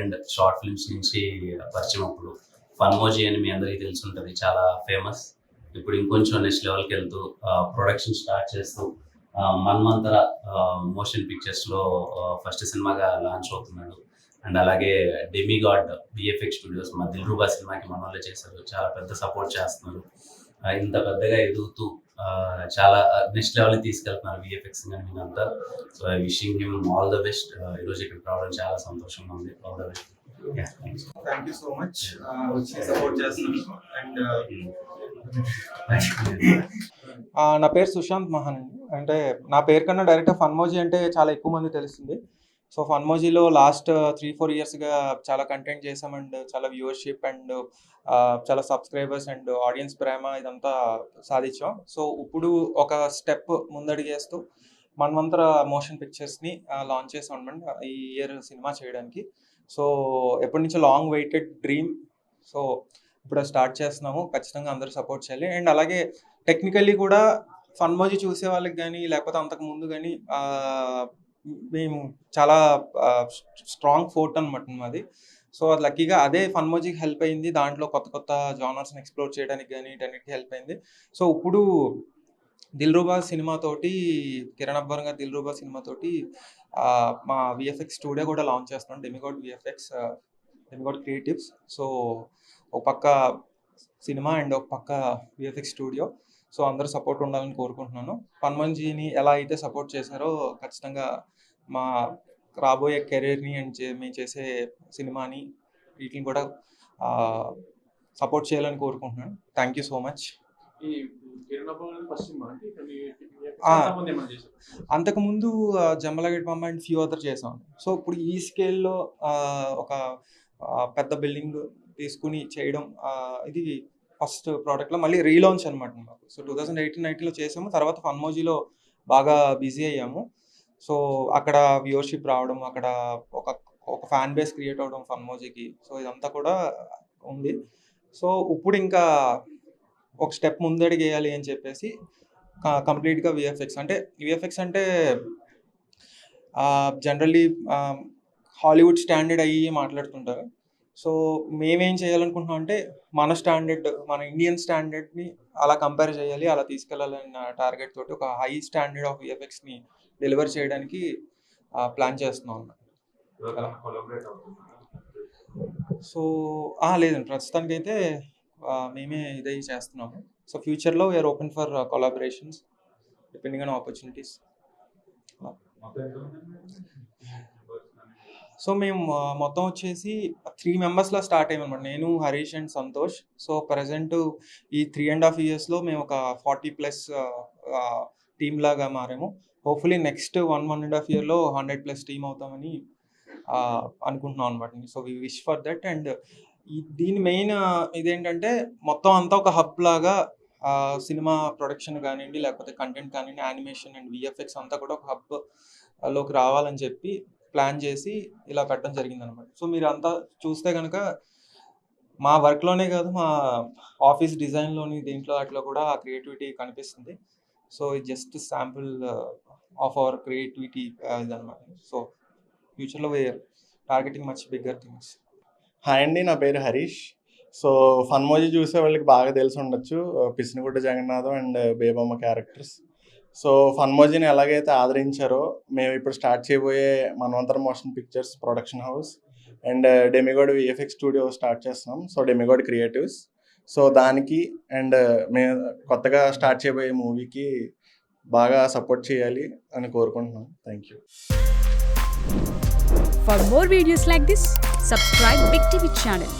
And short films నుంచి పరిచయం. అప్పుడు ఫన్మోజీ అని మీ అందరికీ తెలిసి ఉంటుంది, చాలా ఫేమస్. ఇప్పుడు ఇంకొంచెం నెక్స్ట్ లెవెల్కి వెళ్తూ ప్రొడక్షన్ స్టార్ట్ చేస్తూ మన్మంతర మోషన్ పిక్చర్స్లో ఫస్ట్ సినిమాగా లాంచ్ అవుతున్నాడు. అండ్ అలాగే డెమిగాడ్ విఎఫ్ఎక్స్ స్టూడియోస్ మా దిల్రుబా సినిమాకి మన వాళ్ళే చేశారు, చాలా పెద్ద సపోర్ట్ చేస్తున్నారు. ఇంత పెద్దగా ఎదుగుతూ చాలా నెక్స్ట్ లెవెల్కి తీసుకెళ్తున్నారు విఎఫ్ఎక్స్ కానీ మీరంతా. So I wishing him all the best. ఈరోజు ఇక్కడ రావడం చాలా సంతోషంగా ఉంది. All the best. Thank you so much వచ్చి సపోర్ట్ చేస్తున్నాను. అండ్ నా పేరు సుశాంత్ మహాన్ అండి. అంటే నా పేరు కన్నా డైరెక్ట్గా ఫన్మోజీ అంటే చాలా ఎక్కువ మంది తెలుస్తుంది. సో ఫన్మోజీలో లాస్ట్ 3-4 ఇయర్స్గా చాలా కంటెంట్ చేసాం అండ్ చాలా వ్యూవర్షిప్ అండ్ చాలా సబ్స్క్రైబర్స్ అండ్ ఆడియన్స్ ప్రేమ ఇదంతా సాధించాం. సో ఇప్పుడు ఒక స్టెప్ ముందడిగేస్తూ మన్వంతర మోషన్ పిక్చర్స్ని లాంచ్ చేసాం అనమాట ఈ ఇయర్ సినిమా చేయడానికి. సో ఎప్పటి నుంచో లాంగ్ వెయిటెడ్ డ్రీమ్. సో ఇప్పుడు స్టార్ట్ చేస్తున్నాము. ఖచ్చితంగా అందరూ సపోర్ట్ చేయాలి. అండ్ అలాగే టెక్నికల్లీ కూడా ఫన్మోజీ చూసే వాళ్ళకి కానీ లేకపోతే అంతకు ముందు కానీ మేము చాలా స్ట్రాంగ్ ఫోర్ట్ అనమాట మాది. సో అది లక్కీగా అదే ఫన్మోజీకి హెల్ప్ అయింది. దాంట్లో కొత్త కొత్త జానర్స్ని ఎక్స్ప్లోర్ చేయడానికి కానీ వీటన్నిటికీ హెల్ప్ అయింది. సో ఇప్పుడు దిల్రుబా సినిమాతోటి, కిరణ్ అబ్బర్ గారి దిల్రుబా సినిమాతోటి మా విఎఫ్ఎక్స్ స్టూడియో కూడా లాంచ్ చేస్తున్నాం, demigod VFX, demigod creatives. So ఒక పక్క సినిమా అండ్ ఒక పక్క విఎఫ్ఎక్స్ స్టూడియో. సో అందరూ సపోర్ట్ ఉండాలని కోరుకుంటున్నాను. ఫన్మోజీని ఎలా అయితే సపోర్ట్ చేశారో ఖచ్చితంగా మా రాబోయే కెరీర్ని అండ్ మేము చేసే సినిమాని వీటిని కూడా సపోర్ట్ చేయాలని కోరుకుంటున్నాను. Thank you so much. అంతకుముందు జమ్మలగడ్డ బొమ్మ అండ్ ఫ్యూ అదర్ చేసాం. సో ఇప్పుడు ఈ స్కేల్లో ఒక పెద్ద బిల్డింగ్ తీసుకుని చేయడం ఇది ఫస్ట్ ప్రోడక్ట్లో మళ్ళీ రీలాంచ్ అనమాట మాకు. సో 2018-19లో చేసాము. తర్వాత ఫన్మోజీలో బాగా బిజీ అయ్యాము. సో అక్కడ వ్యూవర్షిప్ రావడం, అక్కడ ఒక ఫ్యాన్ బేస్ క్రియేట్ అవ్వడం ఫన్మోజీకి. సో ఇదంతా కూడా ఉంది. సో ఇప్పుడు ఇంకా ఒక స్టెప్ ముందడికి వేయాలి అని చెప్పేసి కంప్లీట్గా విఎఫ్ఎక్స్ అంటే జనరల్లీ హాలీవుడ్ స్టాండర్డ్ అయ్యి మాట్లాడుతుంటారు. సో మేమేం చేయాలనుకుంటున్నాం అంటే మన స్టాండర్డ్, మన ఇండియన్ స్టాండర్డ్ని అలా కంపేర్ చేయాలి, అలా తీసుకెళ్ళాలన్న టార్గెట్ తోటి ఒక హై స్టాండర్డ్ ఆఫ్ విఎఫ్ఎక్స్ని డెలివర్ చేయడానికి ప్లాన్ చేస్తున్నాం అన్నమాట. సో లేదండి, ప్రస్తుతానికైతే మేమే ఇదే చేస్తున్నాము. సో ఫ్యూచర్లో we're open for collaborations depending on opportunities. So మేము మొత్తం వచ్చేసి 3 మెంబర్స్లా స్టార్ట్ అయ్యామన్నమాట. నేను, Harish and Santosh. So present ఈ 3.5 ఇయర్స్లో మేము ఒక 40+ టీమ్ లాగా మారాము. హోప్ఫుల్లీ నెక్స్ట్ 1.5 ఇయర్లో 100+ టీమ్ అవుతామని అనుకుంటున్నాం అనమాట. So we wish for that. And దీని మెయిన్ ఇదేంటంటే మొత్తం అంతా ఒక హబ్ లాగా సినిమా ప్రొడక్షన్ కానివ్వండి, లేకపోతే కంటెంట్ కానివ్వండి, యానిమేషన్ అండ్ విఎఫ్ఎక్స్ అంతా కూడా ఒక హబ్ లోకి రావాలని చెప్పి ప్లాన్ చేసి ఇలా పెట్టడం జరిగిందనమాట. సో మీరు అంతా చూస్తే కనుక మా వర్క్లోనే కాదు, మా ఆఫీస్ డిజైన్లోని దీంట్లో అట్లా కూడా ఆ క్రియేటివిటీ కనిపిస్తుంది. సో ఇది just sample of our creativity ఇదనమాట. సో ఫ్యూచర్లో we're targeting much bigger things. Hi అండి, నా పేరు హరీష్. సో ఫన్మోజీ చూసే వాళ్ళకి బాగా తెలిసి ఉండొచ్చు, పిసినిగుడ్డ Jagannatham and Bebamma characters. So ఫన్మోజీని ఎలాగైతే ఆదరించారో మేము ఇప్పుడు స్టార్ట్ చేయబోయే Manvantara motion pictures production house and demigod VFX studio start చేస్తున్నాం. So demigod creatives. సో దానికి అండ్ మేము కొత్తగా స్టార్ట్ చేయబోయే మూవీకి బాగా సపోర్ట్ చేయాలి అని కోరుకుంటున్నాం. Thank you. For more videos like this, subscribe Big TV channel.